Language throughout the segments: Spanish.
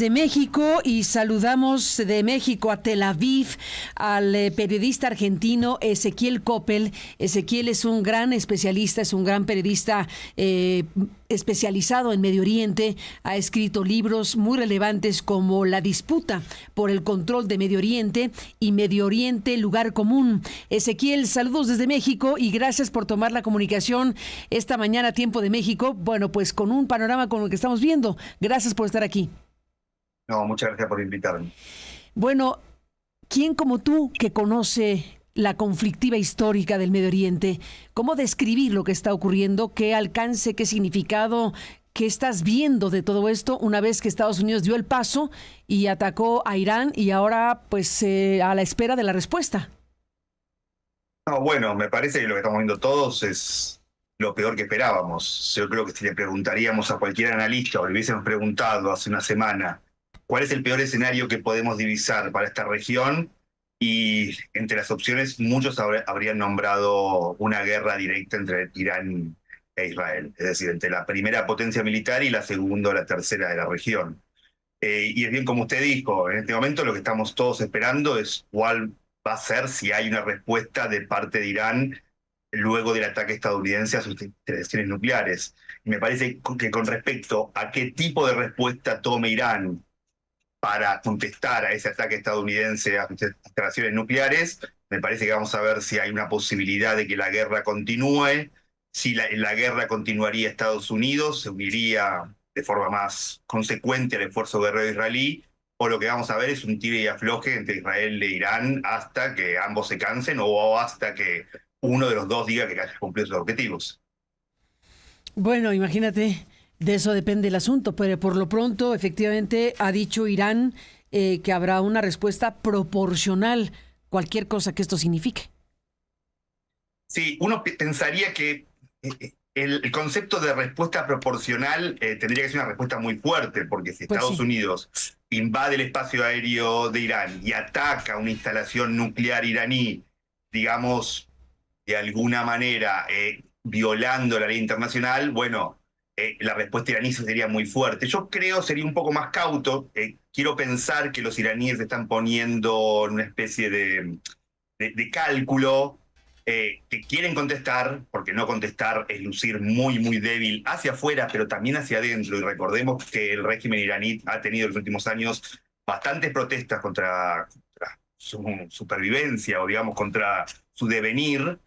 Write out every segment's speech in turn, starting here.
De México y saludamos de México a Tel Aviv al periodista argentino Ezequiel Coppel. Ezequiel es un gran especialista, es un gran periodista especializado en Medio Oriente. Ha escrito libros muy relevantes como La disputa por el control de Medio Oriente y Medio Oriente, lugar común. Ezequiel, saludos desde México y gracias por tomar la comunicación esta mañana, tiempo de México. Bueno, pues con un panorama con lo que estamos viendo. Gracias por estar aquí. No, muchas gracias por invitarme. Bueno, ¿quién como tú que conoce la conflictiva histórica del Medio Oriente, cómo describir lo que está ocurriendo, qué alcance, qué significado, qué estás viendo de todo esto una vez que Estados Unidos dio el paso y atacó a Irán y ahora pues a la espera de la respuesta? No, bueno, me parece que lo que estamos viendo todos es lo peor que esperábamos. Yo creo que si le preguntaríamos a cualquier analista o le hubiésemos preguntado hace una semana cuál es el peor escenario que podemos divisar para esta región, y entre las opciones muchos habrían nombrado una guerra directa entre Irán e Israel, es decir, entre la primera potencia militar y la segunda o la tercera de la región. Y es bien como usted dijo, en este momento lo que estamos todos esperando es cuál va a ser, si hay una respuesta de parte de Irán luego del ataque estadounidense a sus instalaciones nucleares. Y me parece que con respecto a qué tipo de respuesta tome Irán para contestar a ese ataque estadounidense a sus instalaciones nucleares, me parece que vamos a ver si hay una posibilidad de que la guerra continúe. Si la guerra continuaría, Estados Unidos se uniría de forma más consecuente al esfuerzo guerrero israelí, o lo que vamos a ver es un tire y afloje entre Israel e Irán hasta que ambos se cansen o hasta que uno de los dos diga que haya cumplido sus objetivos. Bueno, imagínate, de eso depende el asunto, pero por lo pronto efectivamente ha dicho Irán que habrá una respuesta proporcional, cualquier cosa que esto signifique. Sí, uno pensaría que el concepto de respuesta proporcional tendría que ser una respuesta muy fuerte, porque si Pues Estados sí. Unidos invade el espacio aéreo de Irán y ataca una instalación nuclear iraní, digamos, de alguna manera violando la ley internacional, bueno, la respuesta iraní sería muy fuerte. Yo creo sería un poco más cauto. Quiero pensar que los iraníes están poniendo en una especie de cálculo, que quieren contestar, porque no contestar es lucir muy, muy débil hacia afuera, pero también hacia adentro. Y recordemos que el régimen iraní ha tenido en los últimos años bastantes protestas contra su supervivencia o, digamos, contra su devenir.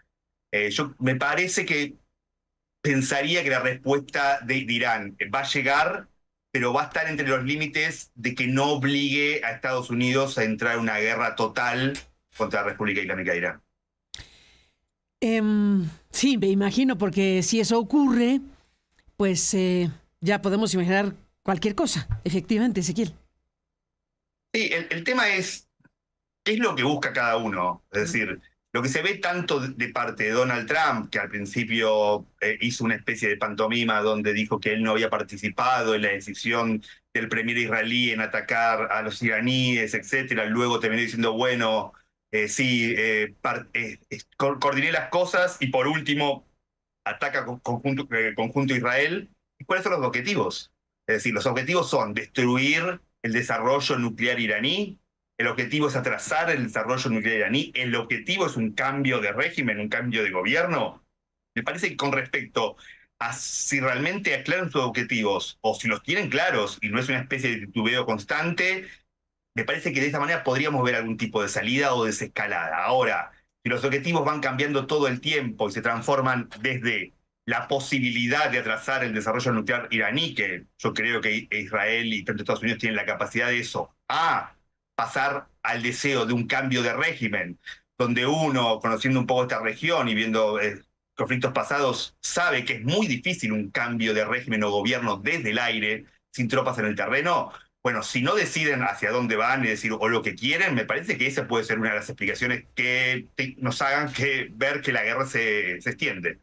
Yo me parece que pensaría que la respuesta de Irán va a llegar, pero va a estar entre los límites de que no obligue a Estados Unidos a entrar en una guerra total contra la República Islámica de Irán. Sí, me imagino, porque si eso ocurre, pues ya podemos imaginar cualquier cosa, efectivamente, Ezequiel. Sí, el tema es, ¿qué es lo que busca cada uno? Es decir, lo que se ve tanto de parte de Donald Trump, que al principio hizo una especie de pantomima donde dijo que él no había participado en la decisión del premier israelí en atacar a los iraníes, etcétera. Luego terminó diciendo, bueno, sí, coordiné las cosas y por último ataca conjunto Israel. ¿Y cuáles son los objetivos? Es decir, los objetivos son destruir el desarrollo nuclear iraní. El objetivo es atrasar el desarrollo nuclear iraní. El objetivo es un cambio de régimen, un cambio de gobierno. Me parece que con respecto a si realmente aclaran sus objetivos o si los tienen claros y no es una especie de titubeo constante, me parece que de esta manera podríamos ver algún tipo de salida o desescalada. Ahora, si los objetivos van cambiando todo el tiempo y se transforman desde la posibilidad de atrasar el desarrollo nuclear iraní, que yo creo que Israel y tanto Estados Unidos tienen la capacidad de eso, a pasar al deseo de un cambio de régimen, donde uno, conociendo un poco esta región y viendo conflictos pasados, sabe que es muy difícil un cambio de régimen o gobierno desde el aire, sin tropas en el terreno. Bueno, si no deciden hacia dónde van, es decir, o lo que quieren, me parece que esa puede ser una de las explicaciones que nos hagan ver que la guerra se extiende.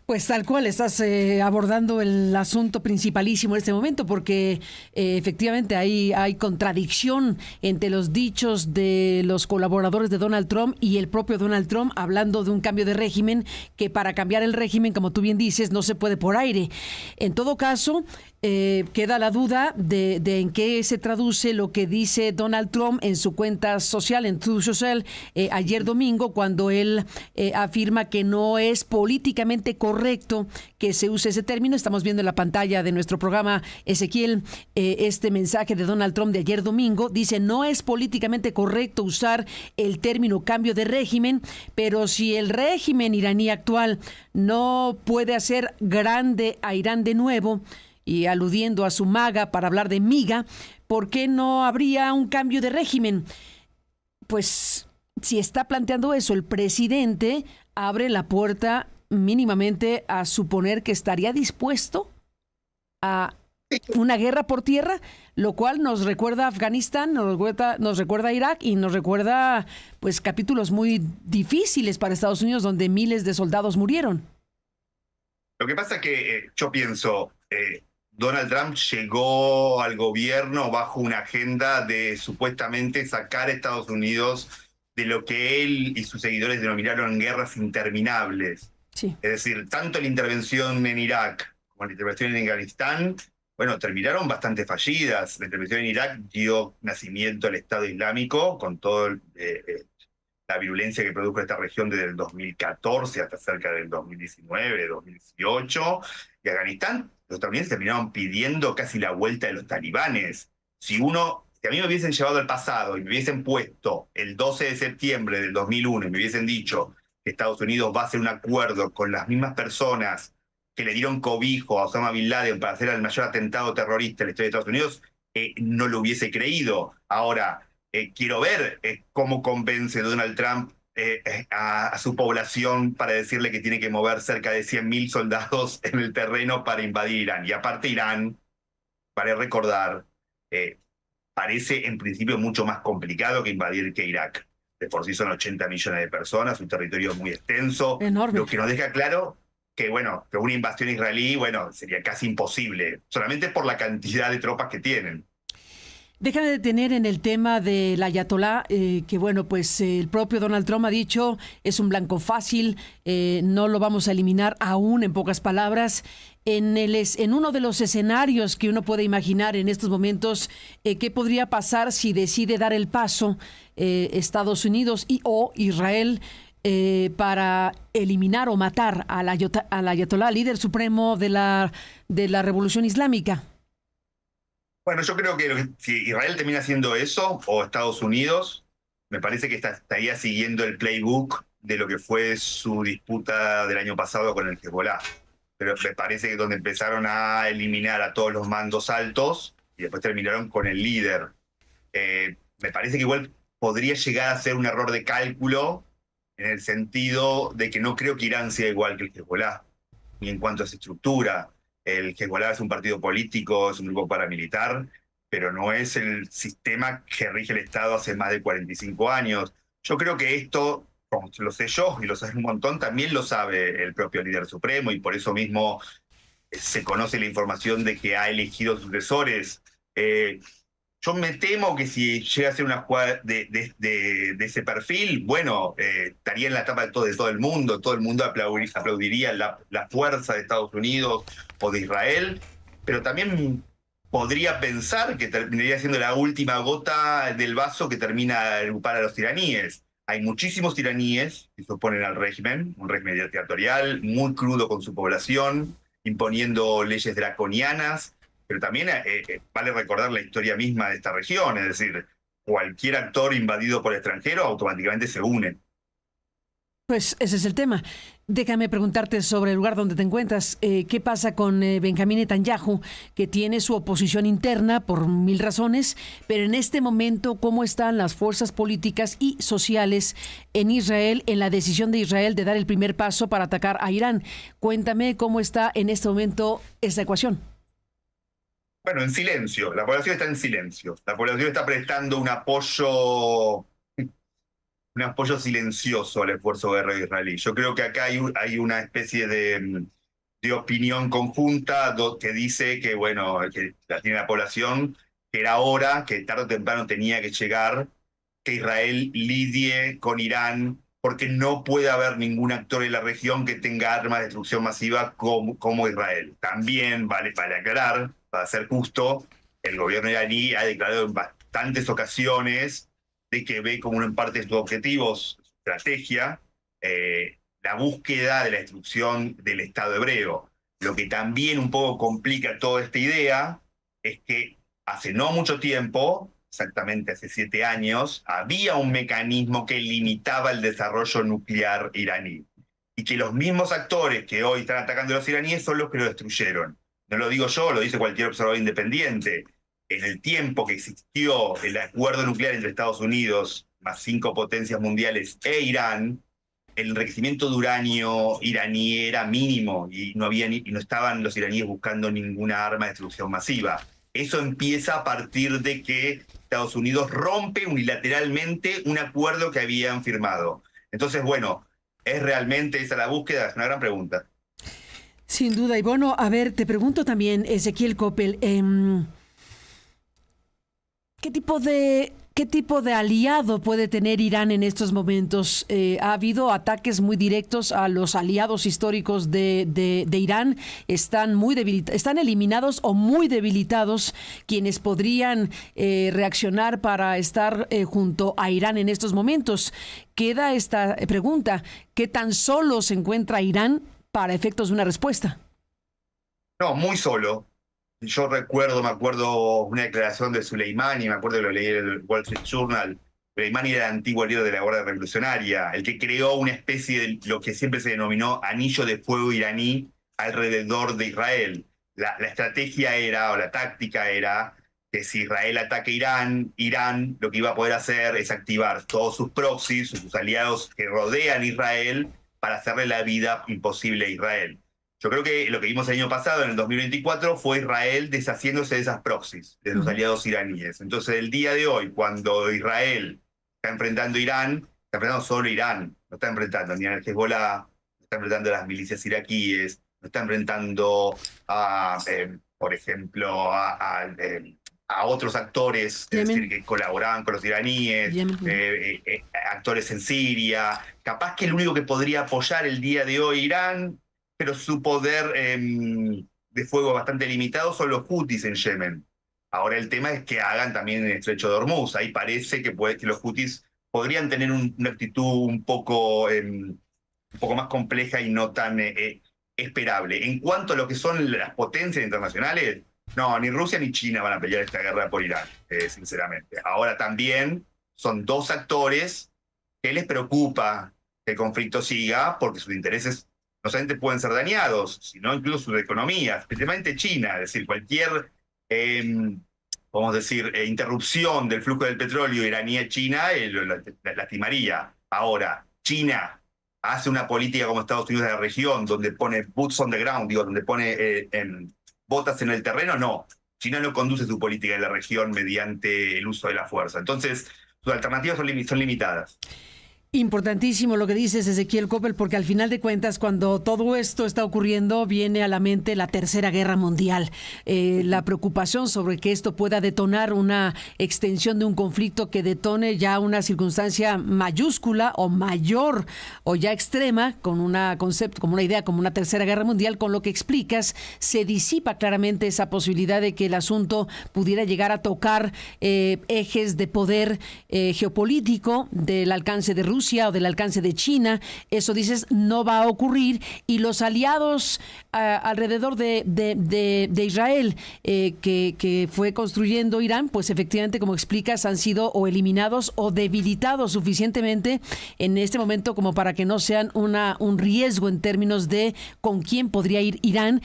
Pues tal cual, estás abordando el asunto principalísimo en este momento, porque efectivamente hay contradicción entre los dichos de los colaboradores de Donald Trump y el propio Donald Trump hablando de un cambio de régimen, que para cambiar el régimen, como tú bien dices, no se puede por aire. En todo caso, queda la duda de en qué se traduce lo que dice Donald Trump en su cuenta social, en Truth Social, ayer domingo, cuando él afirma que no es políticamente correcto que se use ese término. Estamos viendo en la pantalla de nuestro programa, Ezequiel, este mensaje de Donald Trump de ayer domingo. Dice: no es políticamente correcto usar el término cambio de régimen, pero si el régimen iraní actual no puede hacer grande a Irán de nuevo, y aludiendo a su maga para hablar de miga, ¿por qué no habría un cambio de régimen? Pues si está planteando eso el presidente, abre la puerta mínimamente a suponer que estaría dispuesto a una guerra por tierra, lo cual nos recuerda a Afganistán, nos recuerda a Irak y nos recuerda pues capítulos muy difíciles para Estados Unidos, donde miles de soldados murieron. Lo que pasa es que yo pienso, Donald Trump llegó al gobierno bajo una agenda de supuestamente sacar a Estados Unidos de lo que él y sus seguidores denominaron guerras interminables. Sí. Es decir, tanto la intervención en Irak como la intervención en Afganistán, bueno, terminaron bastante fallidas. La intervención en Irak dio nacimiento al Estado Islámico, con toda la virulencia que produjo esta región desde el 2014 hasta cerca del 2019, 2018. Y Afganistán, los estadounidenses terminaron pidiendo casi la vuelta de los talibanes. Si a mí me hubiesen llevado al pasado y me hubiesen puesto el 12 de septiembre del 2001 y me hubiesen dicho que Estados Unidos va a hacer un acuerdo con las mismas personas que le dieron cobijo a Osama Bin Laden para hacer el mayor atentado terrorista en la historia de Estados Unidos, no lo hubiese creído. Ahora, quiero ver cómo convence Donald Trump a su población para decirle que tiene que mover cerca de 100.000 soldados en el terreno para invadir Irán. Y aparte Irán, para recordar, parece en principio mucho más complicado que invadir que Irak. De por sí son 80 millones de personas, un territorio muy extenso. Enorme. Lo que nos deja claro que, bueno, que una invasión israelí, bueno, sería casi imposible, solamente por la cantidad de tropas que tienen. Déjame detener en el tema del ayatolá, que bueno, pues el propio Donald Trump ha dicho, es un blanco fácil, no lo vamos a eliminar aún, en pocas palabras. En uno de los escenarios que uno puede imaginar en estos momentos, ¿qué podría pasar si decide dar el paso Estados Unidos o Israel para eliminar o matar al ayatolá, líder supremo de la Revolución Islámica? Bueno, yo creo que si Israel termina haciendo eso, o Estados Unidos, me parece que estaría siguiendo el playbook de lo que fue su disputa del año pasado con el Hezbollah. Pero me parece que donde empezaron a eliminar a todos los mandos altos y después terminaron con el líder. Me parece que igual podría llegar a ser un error de cálculo en el sentido de que no creo que Irán sea igual que el Hezbollah, ni en cuanto a su estructura. El Hezbollah es un partido político, es un grupo paramilitar, pero no es el sistema que rige el Estado hace más de 45 años. Yo creo que esto, como lo sé yo y lo sabe un montón, también lo sabe el propio líder supremo, y por eso mismo se conoce la información de que ha elegido sucesores. Yo me temo que si llega a ser una jugada de ese perfil, bueno, estaría en la tapa de todo el mundo aplaudiría la fuerza de Estados Unidos o de Israel, pero también podría pensar que terminaría siendo la última gota del vaso que termina de agrupar a los iraníes. Hay muchísimos iraníes que se oponen al régimen, un régimen dictatorial, muy crudo con su población, imponiendo leyes draconianas, pero también vale recordar la historia misma de esta región, es decir, cualquier actor invadido por extranjero automáticamente se une. Pues ese es el tema. Déjame preguntarte sobre el lugar donde te encuentras. ¿Qué pasa con Benjamín Netanyahu, que tiene su oposición interna por mil razones, pero en este momento, cómo están las fuerzas políticas y sociales en Israel, en la decisión de Israel de dar el primer paso para atacar a Irán? Cuéntame cómo está en este momento esta ecuación. Bueno, en silencio. La población está en silencio. La población está prestando un apoyo silencioso al esfuerzo guerrero israelí. Yo creo que acá hay una especie de de opinión conjunta que dice que, bueno, que la tiene la población, que era hora, que tarde o temprano tenía que llegar, que Israel lidie con Irán, porque no puede haber ningún actor en la región que tenga armas de destrucción masiva como Israel. También vale aclarar, para ser justo, el gobierno iraní ha declarado en bastantes ocasiones de que ve como en parte de sus objetivos, su estrategia, la búsqueda de la destrucción del Estado hebreo. Lo que también un poco complica toda esta idea es que hace no mucho tiempo, exactamente hace 7 años, había un mecanismo que limitaba el desarrollo nuclear iraní. Y que los mismos actores que hoy están atacando a los iraníes son los que lo destruyeron. No lo digo yo, lo dice cualquier observador independiente. En el tiempo que existió el acuerdo nuclear entre Estados Unidos, más 5 potencias mundiales, e Irán, el enriquecimiento de uranio iraní era mínimo y no estaban los iraníes buscando ninguna arma de destrucción masiva. Eso empieza a partir de que Estados Unidos rompe unilateralmente un acuerdo que habían firmado. Entonces, bueno, ¿es realmente esa la búsqueda? Es una gran pregunta. Sin duda. Y bueno, a ver, te pregunto también, Ezequiel Coppel, ¿qué tipo de aliado puede tener Irán en estos momentos? Ha habido ataques muy directos a los aliados históricos de Irán. Están eliminados o muy debilitados quienes podrían reaccionar para estar junto a Irán en estos momentos. Queda esta pregunta: ¿qué tan solo se encuentra Irán para efectos de una respuesta? No, muy solo. Yo me acuerdo una declaración de Soleimani, me acuerdo que lo leí en el Wall Street Journal. Soleimani era el antiguo líder de la Guardia Revolucionaria, el que creó una especie de lo que siempre se denominó anillo de fuego iraní alrededor de Israel. La estrategia era, o la táctica era, que si Israel ataca Irán, Irán lo que iba a poder hacer es activar todos sus proxies, sus aliados que rodean Israel, para hacerle la vida imposible a Israel. Yo creo que lo que vimos el año pasado, en el 2024, fue Israel deshaciéndose de esas proxies, de sus aliados iraníes. Entonces, el día de hoy, cuando Israel está enfrentando a Irán, está enfrentando solo a Irán, no está enfrentando ni al Hezbollah, no está enfrentando a las milicias iraquíes, no está enfrentando a, por ejemplo, a otros actores, es decir, que colaboraban con los iraníes, actores en Siria. Capaz que el único que podría apoyar el día de hoy Irán, pero su poder de fuego bastante limitado, son los hutis en Yemen. Ahora el tema es que hagan también el estrecho de Hormuz. Ahí parece que los hutis podrían tener una actitud un poco más compleja y no tan esperable. En cuanto a lo que son las potencias internacionales, no, ni Rusia ni China van a pelear esta guerra por Irán, sinceramente. Ahora también son dos actores que les preocupa que el conflicto siga, porque sus intereses no solamente pueden ser dañados, sino incluso sus economías, especialmente China. Es decir, cualquier, vamos a decir, interrupción del flujo del petróleo iraní a China la lastimaría. Ahora, China hace una política como Estados Unidos de la región, donde pone boots on the ground, donde pone botas en el terreno. No, China no conduce su política en la región mediante el uso de la fuerza. Entonces, sus alternativas son limitadas. Importantísimo lo que dices, Ezequiel Coppel, porque al final de cuentas, cuando todo esto está ocurriendo, viene a la mente la Tercera Guerra Mundial. La preocupación sobre que esto pueda detonar una extensión de un conflicto que detone ya una circunstancia mayúscula o mayor o ya extrema, con una concepto, como una idea, como una Tercera Guerra Mundial. Con lo que explicas, se disipa claramente esa posibilidad de que el asunto pudiera llegar a tocar ejes de poder geopolítico del alcance de Rusia o del alcance de China. Eso, dices, no va a ocurrir, y los aliados alrededor de Israel que fue construyendo Irán, pues efectivamente, como explicas, han sido o eliminados o debilitados suficientemente en este momento como para que no sean un riesgo en términos de con quién podría ir Irán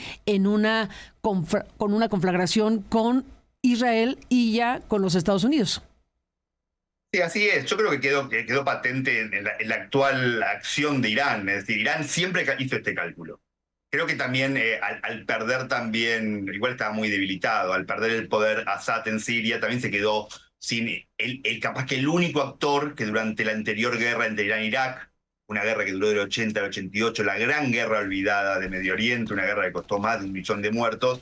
con una conflagración con Israel y ya con los Estados Unidos. Sí, así es. Yo creo que quedó patente en la actual acción de Irán. Es decir, Irán siempre hizo este cálculo. Creo que también al perder también, igual estaba muy debilitado, al perder el poder Assad en Siria, también se quedó sin capaz que el único actor que durante la anterior guerra entre Irán e Irak una guerra que duró del 80 al 88, la gran guerra olvidada de Medio Oriente, una guerra que costó más de 1 millón de muertos.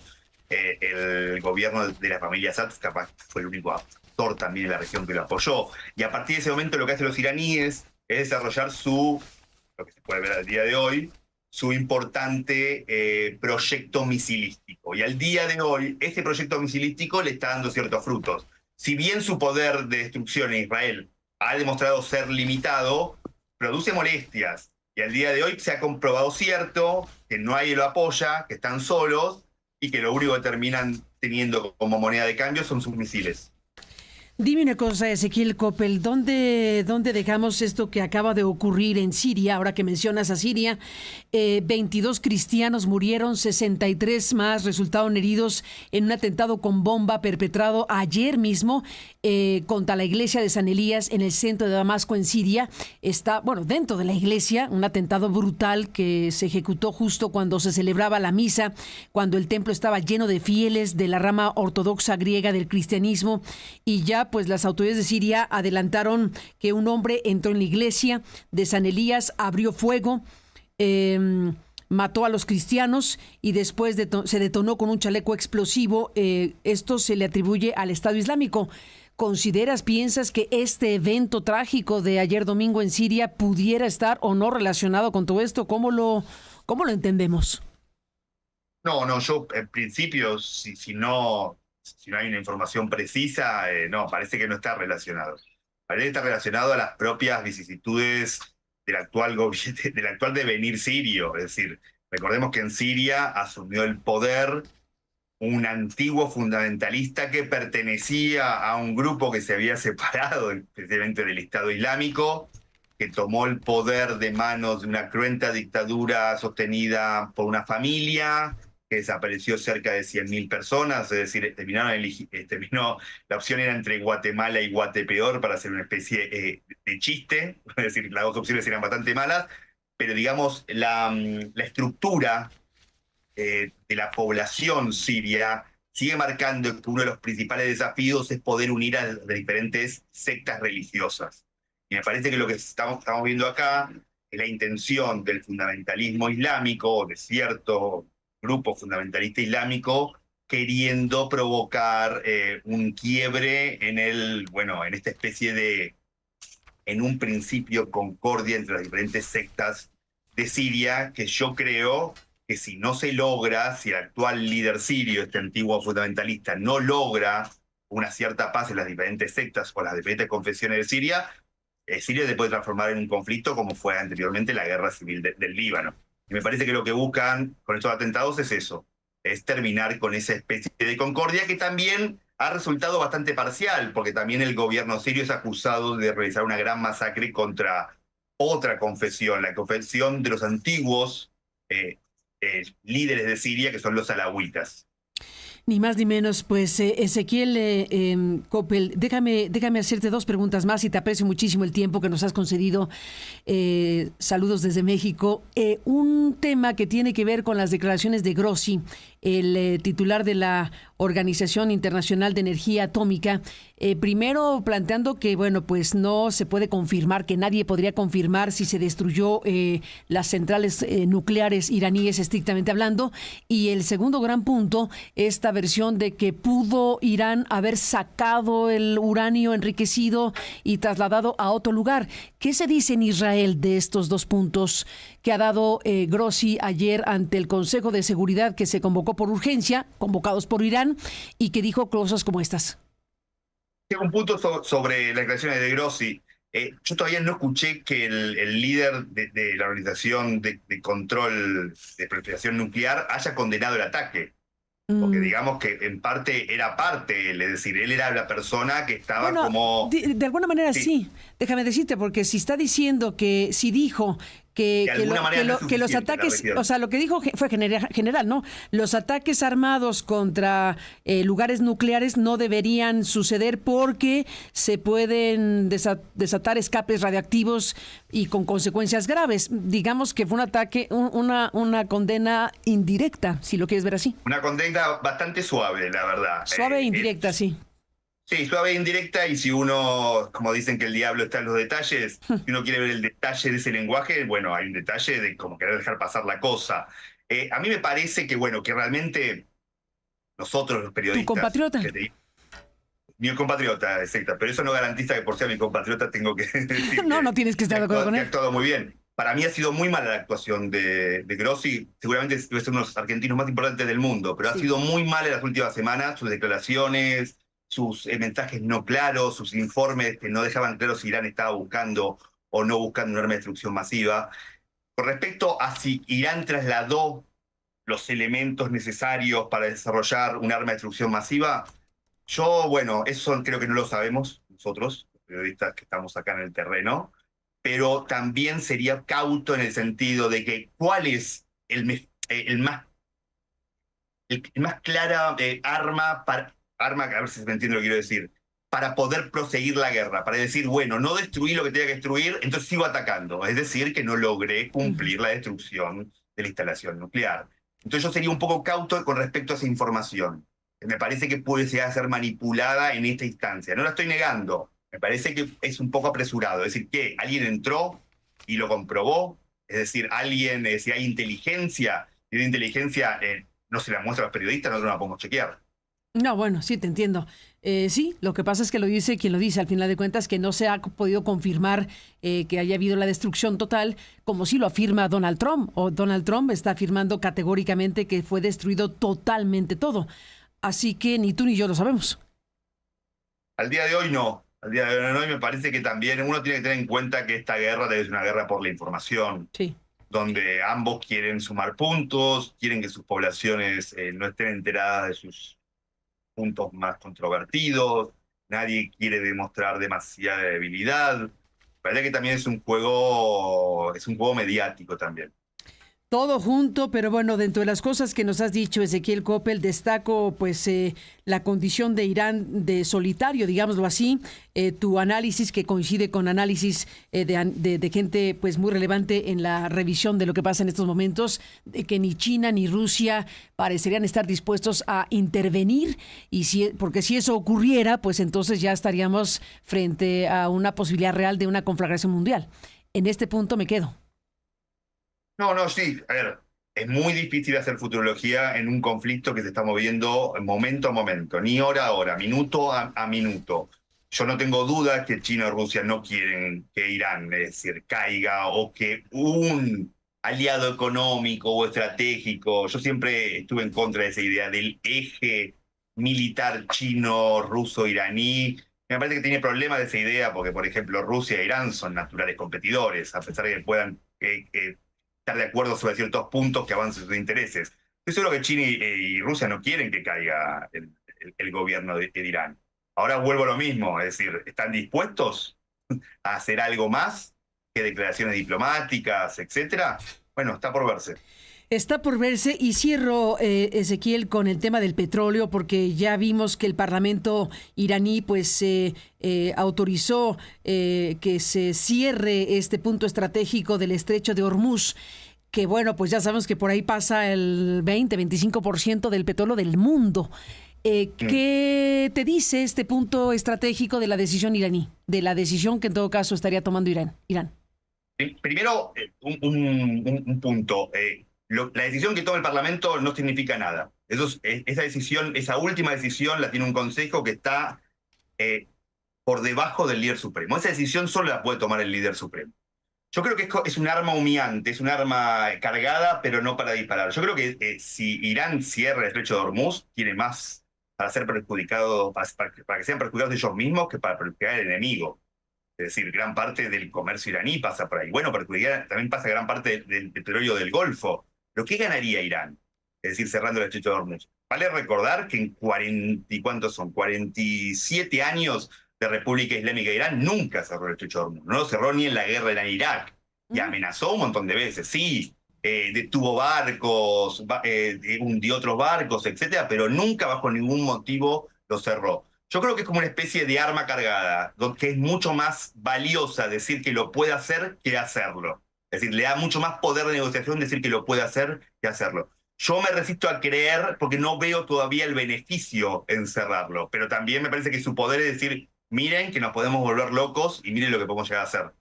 El gobierno de la familia Assad capaz fue el único actor también en la región que lo apoyó. Y a partir de ese momento lo que hacen los iraníes es desarrollar lo que se puede ver al día de hoy, su importante proyecto misilístico. Y al día de hoy, este proyecto misilístico le está dando ciertos frutos. Si bien su poder de destrucción en Israel ha demostrado ser limitado, produce molestias. Y al día de hoy se ha comprobado cierto, que no hay lo apoya, que están solos y que lo único que terminan teniendo como moneda de cambio son sus misiles. Dime una cosa, Ezequiel Coppel, ¿dónde dejamos esto que acaba de ocurrir en Siria? Ahora que mencionas a Siria, 22 cristianos murieron, 63 más resultaron heridos en un atentado con bomba perpetrado ayer mismo contra la iglesia de San Elías en el centro de Damasco, en Siria. Está, bueno, dentro de la iglesia, un atentado brutal que se ejecutó justo cuando se celebraba la misa, cuando el templo estaba lleno de fieles de la rama ortodoxa griega del cristianismo, y ya pues las autoridades de Siria adelantaron que un hombre entró en la iglesia de San Elías, abrió fuego, mató a los cristianos y después se detonó con un chaleco explosivo. Esto se le atribuye al Estado Islámico. Piensas que este evento trágico de ayer domingo en Siria pudiera estar o no relacionado con todo esto? ¿Cómo lo entendemos? No, yo en principio, si no hay una información precisa, no, parece que no está relacionado. Parece que está relacionado a las propias vicisitudes del actual devenir sirio. Es decir, recordemos que en Siria asumió el poder un antiguo fundamentalista que pertenecía a un grupo que se había separado especialmente del Estado Islámico, que tomó el poder de manos de una cruenta dictadura sostenida por una familia, que desapareció cerca de 100.000 personas. Es decir, la opción era entre Guatemala y Guatepeor para hacer una especie de chiste. Es decir, las dos opciones eran bastante malas, pero digamos, la estructura de la población siria sigue marcando que uno de los principales desafíos es poder unir a las diferentes sectas religiosas. Y me parece que lo que estamos viendo acá es la intención del fundamentalismo islámico, de cierto grupo fundamentalista islámico, queriendo provocar un quiebre en esta especie de, en un principio, concordia entre las diferentes sectas de Siria, que yo creo que si no se logra, si el actual líder sirio, este antiguo fundamentalista, no logra una cierta paz en las diferentes sectas o las diferentes confesiones de Siria, Siria se puede transformar en un conflicto como fue anteriormente la guerra civil del Líbano. Y me parece que lo que buscan con estos atentados es eso, es terminar con esa especie de concordia que también ha resultado bastante parcial, porque también el gobierno sirio es acusado de realizar una gran masacre contra otra confesión, la confesión de los antiguos líderes de Siria, que son los alawitas. Ni más ni menos, pues Ezequiel Coppel, déjame hacerte 2 preguntas más y te aprecio muchísimo el tiempo que nos has concedido. Saludos desde México. Un tema que tiene que ver con las declaraciones de Grossi, el titular de la Organización Internacional de Energía Atómica, primero planteando que, bueno, pues no se puede confirmar, que nadie podría confirmar si se destruyó las centrales nucleares iraníes estrictamente hablando, y el segundo gran punto, esta versión de que pudo Irán haber sacado el uranio enriquecido y trasladado a otro lugar. ¿Qué se dice en Israel de estos 2 puntos que ha dado Grossi ayer ante el Consejo de Seguridad, que se convocó por urgencia, convocados por Irán, y que dijo cosas como estas? Un punto sobre las declaraciones de Grossi. Yo todavía no escuché que el líder de la Organización de Control de Proliferación Nuclear haya condenado el ataque. Porque digamos que en parte era parte, es decir, él era la persona que estaba como... De alguna manera sí. Déjame decirte, porque si está diciendo que, si dijo que los ataques, o sea, lo que dijo fue general, ¿no? Los ataques armados contra lugares nucleares no deberían suceder porque se pueden desatar escapes radiactivos y con consecuencias graves. Digamos que fue un ataque, una condena indirecta, si lo quieres ver así. Una condena bastante suave, la verdad. Suave e indirecta, sí. Sí, suave e indirecta, y si uno, como dicen que el diablo está en los detalles, si uno quiere ver el detalle de ese lenguaje, bueno, hay un detalle de como querer dejar pasar la cosa. A mí me parece que, bueno, que realmente nosotros los ¿Tu periodistas, compatriota? mi compatriota, exacto, pero eso no garantiza que por ser mi compatriota tengo que decir No, no tienes que estar de acuerdo con que ha él. actuado muy bien. Para mí ha sido muy mala la actuación de Grossi, seguramente debe ser uno de los argentinos más importantes del mundo, pero ha Sí. sido muy mala en las últimas semanas, sus declaraciones, sus mensajes no claros, sus informes que no dejaban claro si Irán estaba buscando o no buscando un arma de destrucción masiva. Con respecto a si Irán trasladó los elementos necesarios para desarrollar un arma de destrucción masiva, yo, bueno, eso creo que no lo sabemos nosotros, los periodistas que estamos acá en el terreno, pero también sería cauto en el sentido de que cuál es el más clara arma, a ver si me entiende lo que quiero decir, para poder proseguir la guerra, para decir, bueno, no destruí lo que tenía que destruir, entonces sigo atacando. Es decir, que no logré Ujú. cumplir la destrucción de la instalación nuclear. Entonces yo sería un poco cauto con respecto a esa información. Me parece que puede llegar a ser manipulada en esta instancia. No la estoy negando. Me parece que es un poco apresurado. Es decir, que alguien entró y lo comprobó. Es decir, si hay inteligencia, y de inteligencia no se la muestra a los periodistas, nosotros no la podemos chequear. No, bueno, sí, te entiendo. Sí, lo que pasa es que lo dice quien lo dice, al final de cuentas, que no se ha podido confirmar que haya habido la destrucción total, como sí lo afirma Donald Trump, o Donald Trump está afirmando categóricamente que fue destruido totalmente todo. Así que ni tú ni yo lo sabemos. Al día de hoy no. Al día de hoy me parece que también uno tiene que tener en cuenta que esta guerra debe ser una guerra por la información, Sí. donde ambos quieren sumar puntos, quieren que sus poblaciones no estén enteradas de sus puntos más controvertidos, nadie quiere demostrar demasiada debilidad. Parece que también es un juego mediático también. Todo junto, pero bueno, dentro de las cosas que nos has dicho, Ezequiel Coppel, destaco pues la condición de Irán de solitario, digámoslo así, tu análisis que coincide con análisis de gente pues muy relevante en la revisión de lo que pasa en estos momentos, de que ni China ni Rusia parecerían estar dispuestos a intervenir, porque si eso ocurriera, pues entonces ya estaríamos frente a una posibilidad real de una conflagración mundial. En este punto me quedo. No, no, sí. A ver, es muy difícil hacer futurología en un conflicto que se está moviendo momento a momento, ni hora a hora, minuto a minuto. Yo no tengo dudas que China o Rusia no quieren que Irán, es decir, caiga o que un aliado económico o estratégico. Yo siempre estuve en contra de esa idea del eje militar chino, ruso, iraní. Me parece que tiene problemas de esa idea porque, por ejemplo, Rusia e Irán son naturales competidores, a pesar de que puedan estar de acuerdo sobre ciertos puntos que avancen sus intereses. Estoy seguro que China y Rusia no quieren que caiga el gobierno de Irán. Ahora vuelvo a lo mismo, es decir, ¿están dispuestos a hacer algo más que declaraciones diplomáticas, etcétera? Bueno, está por verse. Está por verse y cierro, Ezequiel, con el tema del petróleo, porque ya vimos que el Parlamento iraní pues autorizó que se cierre este punto estratégico del estrecho de Hormuz, que bueno, pues ya sabemos que por ahí pasa el 20-25% del petróleo del mundo. Mm. ¿Qué te dice este punto estratégico de la decisión iraní? De la decisión que en todo caso estaría tomando Irán. Primero, un punto. La decisión que toma el Parlamento no significa nada. Esa decisión, esa última decisión la tiene un consejo que está eh, por debajo del líder supremo. Esa decisión solo la puede tomar el líder supremo. Yo creo que es un arma humeante, es un arma cargada, pero no para disparar. Yo creo que si Irán cierra el estrecho de Hormuz, tiene más para ser perjudicado, para que sean perjudicados ellos mismos que para perjudicar al enemigo. Es decir, gran parte del comercio iraní pasa por ahí. Bueno, también pasa gran parte del petróleo del Golfo. ¿Pero qué ganaría Irán? Es decir, cerrando el estrecho de Hormuz. Vale recordar que en 47 años de República Islámica de Irán nunca cerró el estrecho de Hormuz. No lo cerró ni en la guerra Irán-Irak. Y Mm. amenazó un montón de veces. Sí, detuvo barcos, hundió otros barcos, etcétera, pero nunca bajo ningún motivo lo cerró. Yo creo que es como una especie de arma cargada, que es mucho más valiosa decir que lo puede hacer que hacerlo. Es decir, le da mucho más poder de negociación decir que lo puede hacer que hacerlo. Yo me resisto a creer porque no veo todavía el beneficio en cerrarlo, pero también me parece que su poder es decir, miren que nos podemos volver locos y miren lo que podemos llegar a hacer.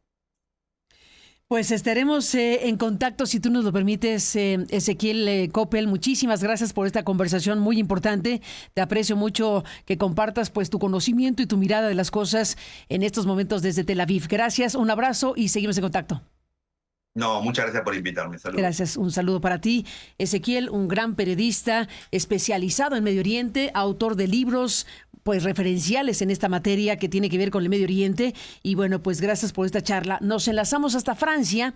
Pues estaremos en contacto, si tú nos lo permites, Ezequiel Coppel. Muchísimas gracias por esta conversación muy importante. Te aprecio mucho que compartas pues tu conocimiento y tu mirada de las cosas en estos momentos desde Tel Aviv. Gracias, un abrazo y seguimos en contacto. No, muchas gracias por invitarme. Saludos. Gracias, un saludo para ti. Ezequiel, un gran periodista especializado en Medio Oriente, autor de libros pues referenciales en esta materia que tiene que ver con el Medio Oriente. Y bueno, pues gracias por esta charla. Nos enlazamos hasta Francia.